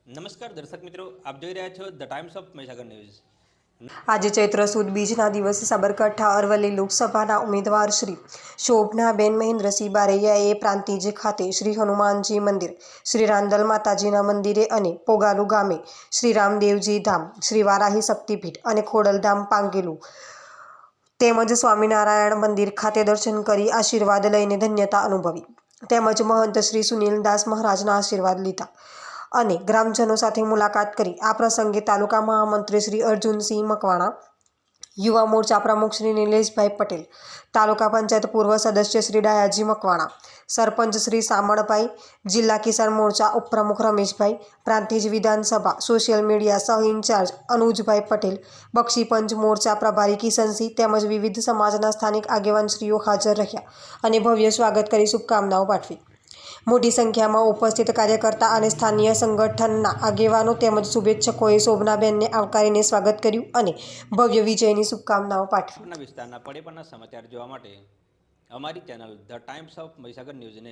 નમસ્કાર દર્શક મિત્રો, આપ જોઈ રહ્યા છો the times of Mahisagar news. આજે ચૈત્ર સુદ બીજના દિવસે સાબરકાંઠા અરવલ્લી લોકસભાના ઉમેદવાર શ્રી શોભનાબેન મહેન્દ્રસિંહ બારૈયાએ પ્રાંતિજ ખાતે શ્રી હનુમાનજી મંદિર, શ્રી રાંદલ માતાજીના મંદિરે અને પોગાલુ ગામે શ્રી રામદેવજી ધામ, શ્રી વારાહી શક્તિપીઠ અને ખોડલધામ પાંગેલું તેમજ સ્વામિનારાયણ મંદિર ખાતે દર્શન કરી આશીર્વાદ લઈને ધન્યતા અનુભવી તેમજ મહંત શ્રી સુનિલદાસ મહારાજના આશીર્વાદ લીધા અને ગ્રામજનો સાથે મુલાકાત કરી। આ પ્રસંગે તાલુકા મહામંત્રી શ્રી અર્જુનસિંહ મકવાણા, યુવા મોરચા પ્રમુખ શ્રી નિલેશભાઈ પટેલ, તાલુકા પંચાયત પૂર્વ સદસ્ય શ્રી ડાયાજી મકવાણા, સરપંચ શ્રી સામળભાઈ, જિલ્લા કિસાન મોરચા ઉપપ્રમુખ રમેશભાઈ, પ્રાંતિજ વિધાનસભા સોશિયલ મીડિયા સહ ઇન્ચાર્જ અનુજભાઈ પટેલ, બક્ષીપંચ મોરચા પ્રભારી કિશનસિંહ તેમજ વિવિધ સમાજના સ્થાનિક આગેવાનશ્રીઓ હાજર રહ્યા અને ભવ્ય સ્વાગત કરી શુભકામનાઓ પાઠવી। મોટી સંખ્યામાં ઉપસ્થિત કાર્યકર્તા અને સ્થાનીય સંગઠનના આગેવાનો તેમજ શુભેચ્છકોએ શોભનાબેનને આવકારીને સ્વાગત કર્યું અને ભવ્ય વિજયની શુભકામનાઓ પાઠવી। વિસ્તારના પડે પણના સમાચાર જોવા માટે અમારી channel the times of Mahisagar ન્યૂઝને